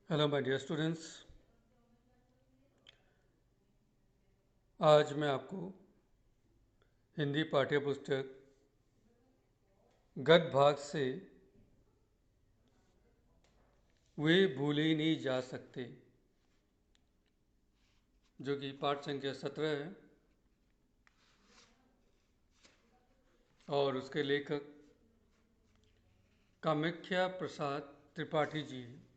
Hello my dear students. आज मैं आपको हिंदी पाठ्य पुस्तक गद्य भाग से वे भूले नहीं जा सकते, जो कि पाठ संख्या 17 है और उसके लेखक कामाख्या प्रसाद त्रिपाठी जी हैं।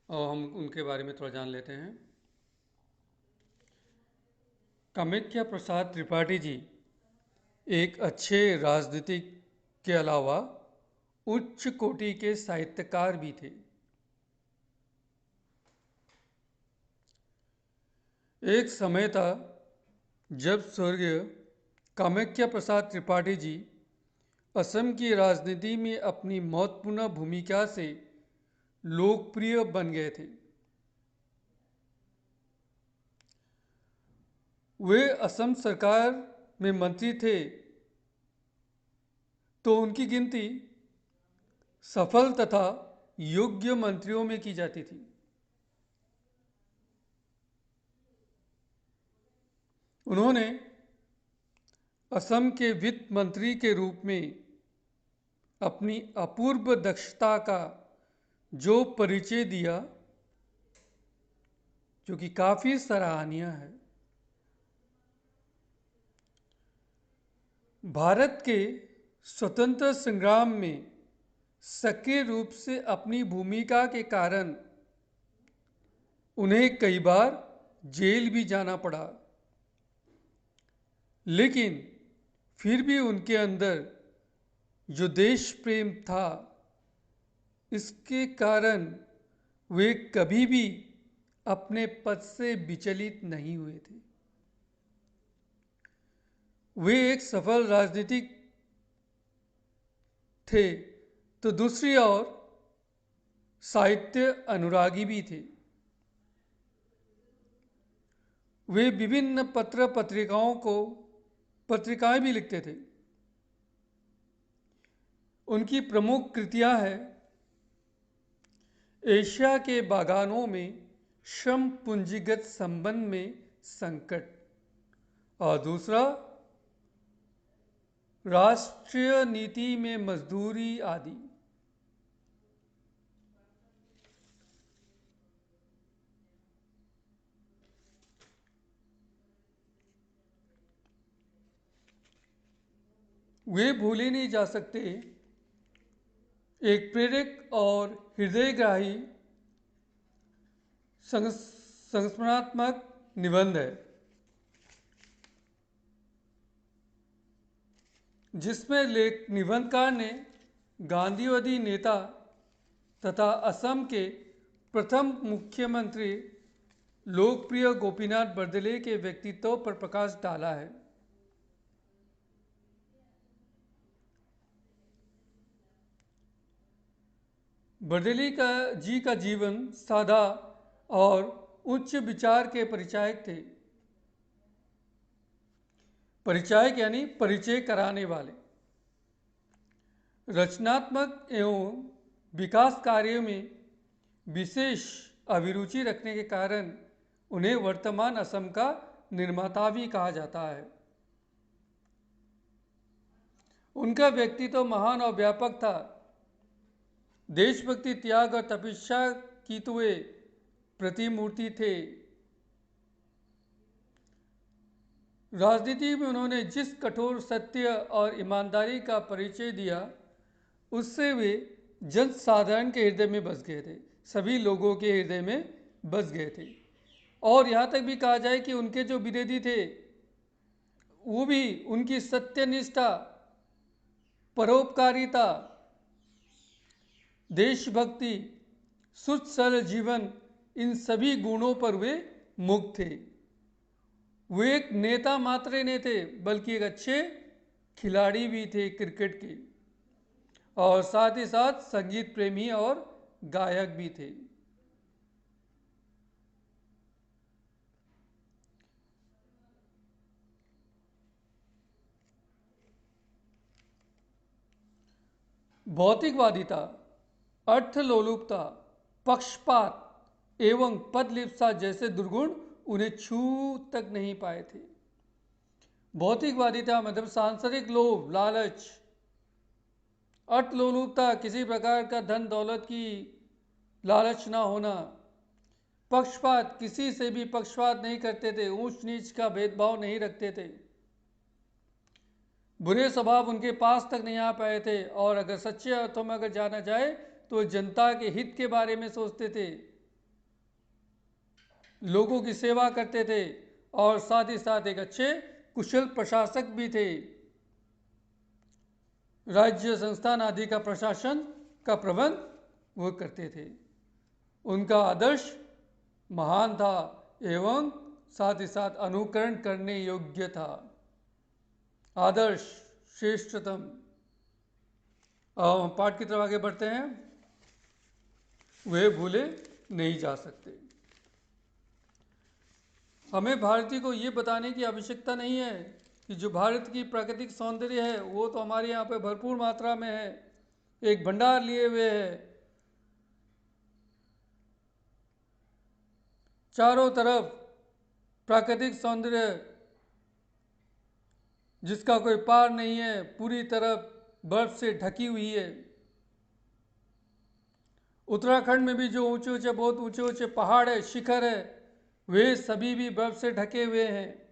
और हम उनके बारे में थोड़ा जान लेते हैं। कामाख्या प्रसाद त्रिपाठी जी एक अच्छे राजनीतिक के अलावा उच्च कोटि के साहित्यकार भी थे। एक समय था जब स्वर्गीय कामाख्या प्रसाद त्रिपाठी जी असम की राजनीति में अपनी महत्वपूर्ण भूमिका से लोकप्रिय बन गए थे। वे असम सरकार में मंत्री थे तो उनकी गिनती सफल तथा योग्य मंत्रियों में की जाती थी। उन्होंने असम के वित्त मंत्री के रूप में अपनी अपूर्व दक्षता का जो परिचय दिया, जो कि काफी सराहनीय है। भारत के स्वतंत्र संग्राम में सक्रिय रूप से अपनी भूमिका के कारण उन्हें कई बार जेल भी जाना पड़ा, लेकिन फिर भी उनके अंदर जो देश प्रेम था, इसके कारण वे कभी भी अपने पद से विचलित नहीं हुए थे। वे एक सफल राजनीतिक थे तो दूसरी ओर साहित्य अनुरागी भी थे। वे विभिन्न पत्रिकाएं भी लिखते थे। उनकी प्रमुख कृतियां हैं एशिया के बागानों में श्रम पूंजीगत संबंध में संकट और दूसरा राष्ट्रीय नीति में मजदूरी आदि। वे भूले नहीं जा सकते एक प्रेरक और हृदयग्राही संस्मरणात्मक निबंध है, जिसमें निबंधकार ने गांधीवादी नेता तथा असम के प्रथम मुख्यमंत्री लोकप्रिय गोपीनाथ बरदले के व्यक्तित्व पर प्रकाश डाला है। बरदली जी का जीवन सादा और उच्च विचार के परिचायक थे। परिचायक यानी परिचय कराने वाले। रचनात्मक एवं विकास कार्यों में विशेष अभिरुचि रखने के कारण उन्हें वर्तमान असम का निर्माता भी कहा जाता है। उनका व्यक्तित्व महान और व्यापक था। देशभक्ति, त्याग और तपस्या की तो वे प्रतिमूर्ति थे। राजनीति में उन्होंने जिस कठोर सत्य और ईमानदारी का परिचय दिया, उससे वे जन साधारण के हृदय में बस गए थे, सभी लोगों के हृदय में बस गए थे। और यहाँ तक भी कहा जाए कि उनके जो विरोधी थे वो भी उनकी सत्यनिष्ठा, परोपकारिता, देशभक्ति, शुद्ध सरल जीवन, इन सभी गुणों पर वे मुक्त थे। वे एक नेता मात्र नहीं थे बल्कि एक अच्छे खिलाड़ी भी थे क्रिकेट के, और साथ ही साथ संगीत प्रेमी और गायक भी थे। भौतिकवादी था। अर्थलोलुपता, पक्षपात एवं पदलिप्सा जैसे दुर्गुण उन्हें छू तक नहीं पाए थे। भौतिकवादिता मतलब सांसारिक लोभ, लालच, अर्थलोलुपता किसी प्रकार का धन दौलत की लालच ना होना, पक्षपात किसी से भी पक्षपात नहीं करते थे, ऊंच नीच का भेदभाव नहीं रखते थे, बुरे स्वभाव उनके पास तक नहीं आ पाए थे, और अगर सच्चे अर्थों में अगर जाना जाए तो जनता के हित के बारे में सोचते थे, लोगों की सेवा करते थे, और साथ ही साथ एक अच्छे कुशल प्रशासक भी थे। राज्य संस्थान आदि का प्रशासन का प्रबंध वो करते थे। उनका आदर्श महान था एवं साथ ही साथ अनुकरण करने योग्य था। आदर्श श्रेष्ठतम। अब पाठ की तरफ आगे बढ़ते हैं। वे भूले नहीं जा सकते। हमें भारतीय को ये बताने की आवश्यकता नहीं है कि जो भारत की प्राकृतिक सौंदर्य है वो तो हमारे यहाँ पे भरपूर मात्रा में है, एक भंडार लिए हुए है, चारों तरफ प्राकृतिक सौंदर्य जिसका कोई पार नहीं है, पूरी तरफ बर्फ से ढकी हुई है। उत्तराखंड में भी जो ऊंचे ऊंचे बहुत ऊंचे ऊंचे पहाड़ है, शिखर है, वे सभी भी बर्फ से ढके हुए हैं।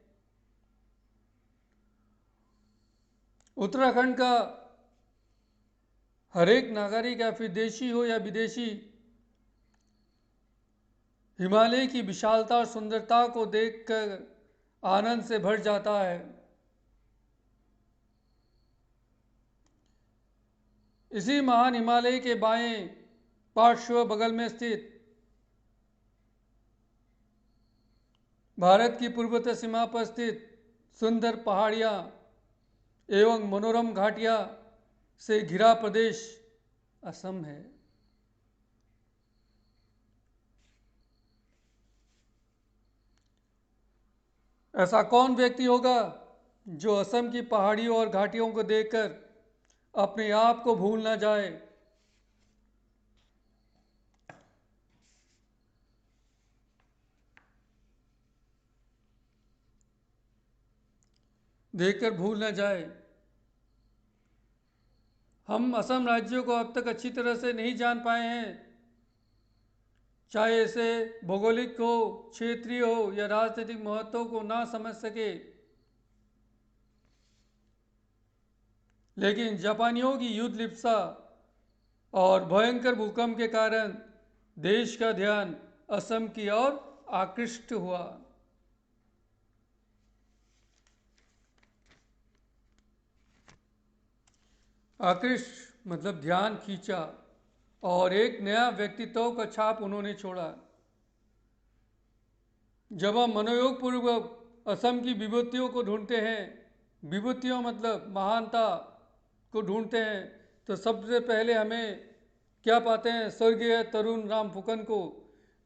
उत्तराखंड का हर एक नागरिक या फिर देशी हो या विदेशी हिमालय की विशालता और सुंदरता को देखकर आनंद से भर जाता है। इसी महान हिमालय के बाएं पार्श्व बगल में स्थित भारत की पूर्वोत्तर सीमा पर स्थित सुंदर पहाड़ियां एवं मनोरम घाटियां से घिरा प्रदेश असम है। ऐसा कौन व्यक्ति होगा जो असम की पहाड़ियों और घाटियों को देखकर अपने आप को भूल ना जाए। देखकर भूल ना जाए। हम असम राज्य को अब तक अच्छी तरह से नहीं जान पाए हैं, चाहे इसे भौगोलिक हो, क्षेत्रीय हो या राजनीतिक महत्व को ना समझ सके, लेकिन जापानियों की युद्ध लिप्सा और भयंकर भूकंप के कारण देश का ध्यान असम की ओर आकृष्ट हुआ। आकृष्ट मतलब ध्यान खींचा, और एक नया व्यक्तित्व का छाप उन्होंने छोड़ा। जब हम मनोयोग पूर्वक असम की विभूतियों को ढूंढते हैं, विभूतियों मतलब महानता को ढूंढते हैं, तो सबसे पहले हमें क्या पाते हैं? स्वर्गीय तरुण राम फुकन को,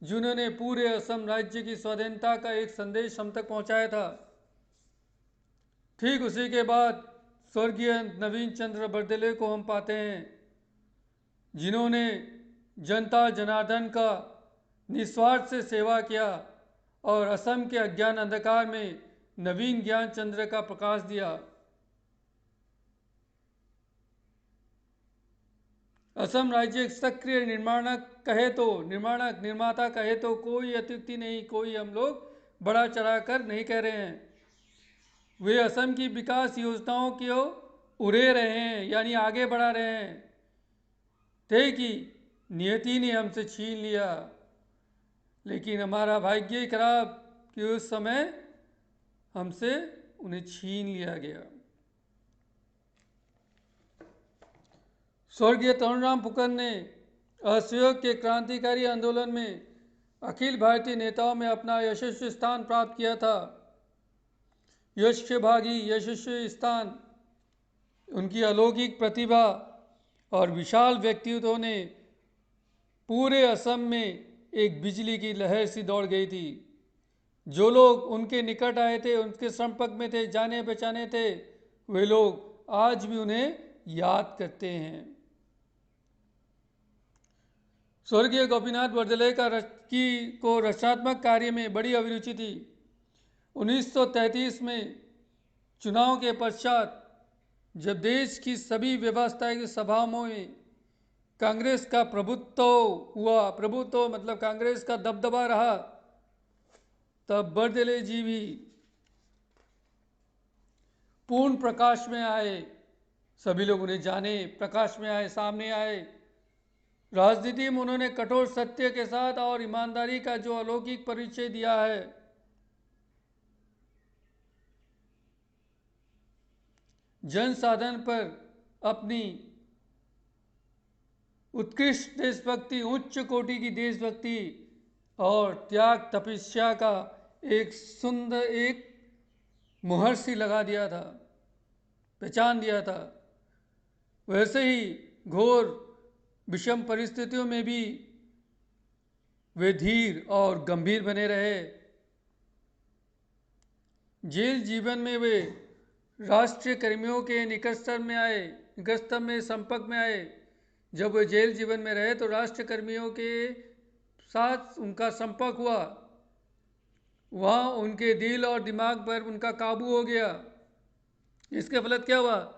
जिन्होंने पूरे असम राज्य की स्वाधीनता का एक संदेश हम तक पहुंचाया था। ठीक उसी के बाद स्वर्गीय नवीन चंद्र बरदले को हम पाते हैं, जिन्होंने जनता जनार्दन का निस्वार्थ से सेवा किया और असम के अज्ञान अंधकार में नवीन ज्ञान चंद्र का प्रकाश दिया। असम राज्य एक सक्रिय निर्माणक निर्माता कहे तो कोई अत्युक्ति नहीं, कोई हम लोग बड़ा चढ़ाकर नहीं कह रहे हैं। वे असम की विकास योजनाओं की ओर उड़े रहे हैं, यानी आगे बढ़ा रहे हैं। थे कि नियति ने हमसे छीन लिया, लेकिन हमारा भाग्य खराब कि उस समय हमसे उन्हें छीन लिया गया। स्वर्गीय तरुणराम फुकन ने असहयोग के क्रांतिकारी आंदोलन में अखिल भारतीय नेताओं में अपना यशस्वी स्थान प्राप्त किया था। यशस्वी स्थान उनकी अलौकिक प्रतिभा और विशाल व्यक्तित्व ने पूरे असम में एक बिजली की लहर सी दौड़ गई थी। जो लोग उनके निकट आए थे, उनके संपर्क में थे, जाने पहचाने थे, वे लोग आज भी उन्हें याद करते हैं। स्वर्गीय गोपीनाथ बरदले को रचनात्मक कार्य में बड़ी अभिरुचि थी। 1933 में चुनाव के पश्चात जब देश की सभी व्यवस्थायी सभाओं में कांग्रेस का प्रभुत्व हुआ, प्रभुत्व मतलब कांग्रेस का दबदबा रहा, तब बरदले जी भी पूर्ण प्रकाश में आए। सभी लोग उन्हें जाने, प्रकाश में आए, सामने आए। राजनीति में उन्होंने कठोर सत्य के साथ और ईमानदारी का जो अलौकिक परिचय दिया है, जन साधन पर अपनी उत्कृष्ट देशभक्ति, उच्च कोटि की देशभक्ति और त्याग तपस्या का एक मुहर सी लगा दिया था, पहचान दिया था। वैसे ही घोर विषम परिस्थितियों में भी वे धीर और गंभीर बने रहे। जेल जीवन में वे राष्ट्रीय कर्मियों के निकटतम में संपर्क में आए। जब वे जेल जीवन में रहे तो राष्ट्रीय कर्मियों के साथ उनका संपर्क हुआ। वहाँ उनके दिल और दिमाग पर उनका काबू हो गया। इसके फलत क्या हुआ,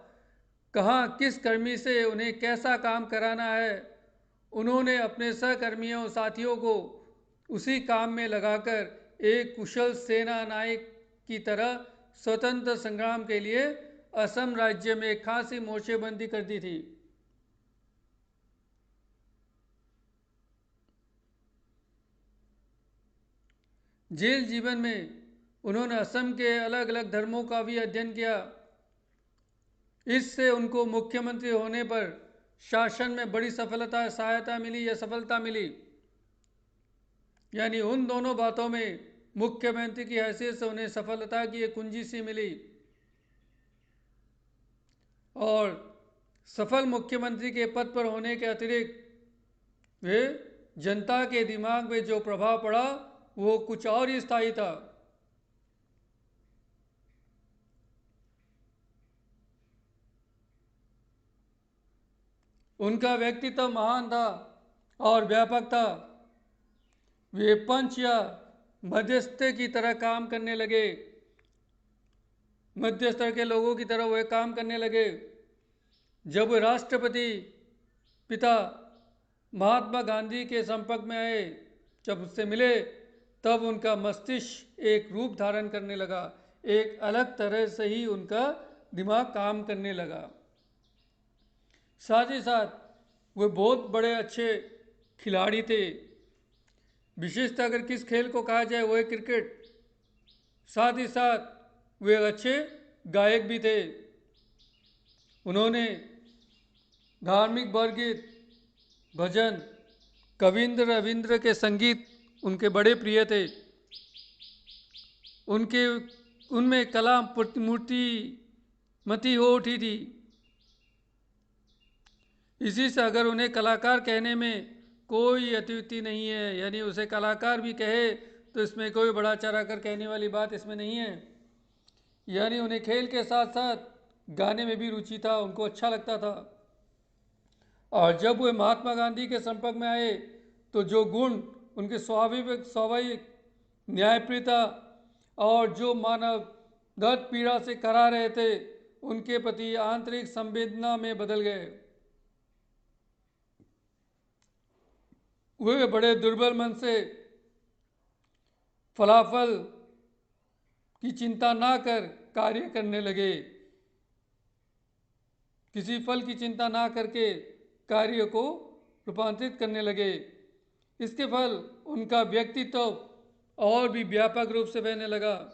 कहाँ किस कर्मी से उन्हें कैसा काम कराना है, उन्होंने अपने सहकर्मियों साथियों को उसी काम में लगाकर एक कुशल सेना नायक की तरह स्वतंत्र संग्राम के लिए असम राज्य में खासी मोर्चेबंदी कर दी थी। जेल जीवन में उन्होंने असम के अलग अलग धर्मों का भी अध्ययन किया। इससे उनको मुख्यमंत्री होने पर शासन में बड़ी सहायता मिली या सफलता मिली। यानी उन दोनों बातों में मुख्यमंत्री की हैसियत से उन्हें सफलता की एक कुंजी सी मिली। और सफल मुख्यमंत्री के पद पर होने के अतिरिक्त वे जनता के दिमाग में जो प्रभाव पड़ा वो कुछ और ही स्थायी था। उनका व्यक्तित्व महान था और व्यापक था। वे पंच या मध्यस्थ की तरह काम करने लगे, मध्यस्थ के लोगों की तरह वे काम करने लगे। जब वे राष्ट्रपति पिता महात्मा गांधी के संपर्क में आए, जब उससे मिले, तब उनका मस्तिष्क एक रूप धारण करने लगा, एक अलग तरह से ही उनका दिमाग काम करने लगा। साथ ही साथ वे बहुत बड़े अच्छे खिलाड़ी थे। विशेषतः अगर किस खेल को कहा जाए वो है क्रिकेट। साथ ही साथ वे अच्छे गायक भी थे। उन्होंने धार्मिक बरगीत, भजन, कविंद्र रविंद्र के संगीत उनके बड़े प्रिय थे। उनमें कला मूर्तिमती हो उठी थी। इसी से अगर उन्हें कलाकार कहने में कोई अत्युक्ति नहीं है, यानी उसे कलाकार भी कहे तो इसमें कोई बड़ा चढ़ा कर कहने वाली बात इसमें नहीं है। यानी उन्हें खेल के साथ साथ गाने में भी रुचि था, उनको अच्छा लगता था। और जब वे महात्मा गांधी के संपर्क में आए तो जो गुण उनके स्वाभाविक न्यायप्रियता और जो मानव दर्द पीड़ा से करा रहे थे, उनके प्रति आंतरिक संवेदना में बदल गए। वे बड़े दुर्बल मन से फलाफल की चिंता ना कर कार्य करने लगे। किसी फल की चिंता ना करके कार्य को रूपांतरित करने लगे। इसके फल उनका व्यक्तित्व और भी व्यापक रूप से बहने लगा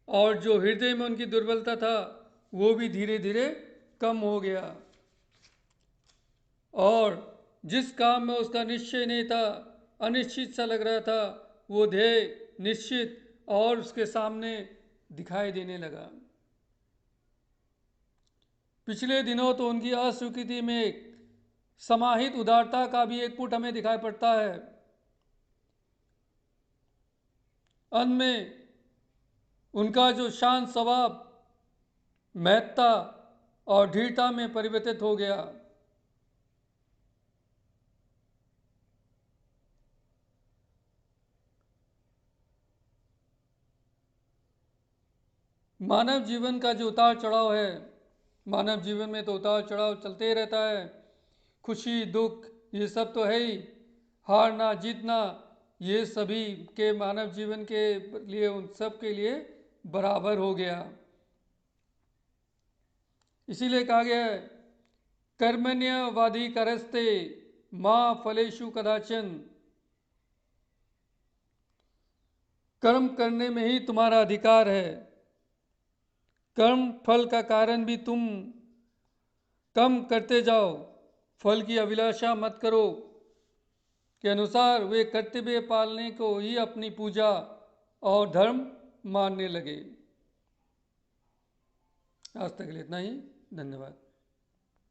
और जो हृदय में उनकी दुर्बलता था वो भी धीरे धीरे कम हो गया। और जिस काम में उसका निश्चय नहीं था, अनिश्चित सा लग रहा था, वो ध्येय निश्चित और उसके सामने दिखाई देने लगा। पिछले दिनों तो उनकी अस्वीकृति में एक समाहित उदारता का भी एक पुट हमें दिखाई पड़ता है। अंत में उनका जो शांत स्वभाव महत्ता और दृढ़ता में परिवर्तित हो गया। मानव जीवन का जो उतार चढ़ाव है, मानव जीवन में तो उतार चढ़ाव चलते ही रहता है। खुशी दुख ये सब तो है ही, हारना जीतना ये सभी के मानव जीवन के लिए, उन सब के लिए बराबर हो गया। इसीलिए कहा गया है कर्मण्यवादी करस्ते माँ फलेषु कदाचन, कर्म करने में ही तुम्हारा अधिकार है। कर्म फल का कारण भी तुम कम करते जाओ, फल की अभिलाषा मत करो के अनुसार वे कर्तव्य पालने को ही अपनी पूजा और धर्म मानने लगे। आज तक के लिए इतना ही, धन्यवाद।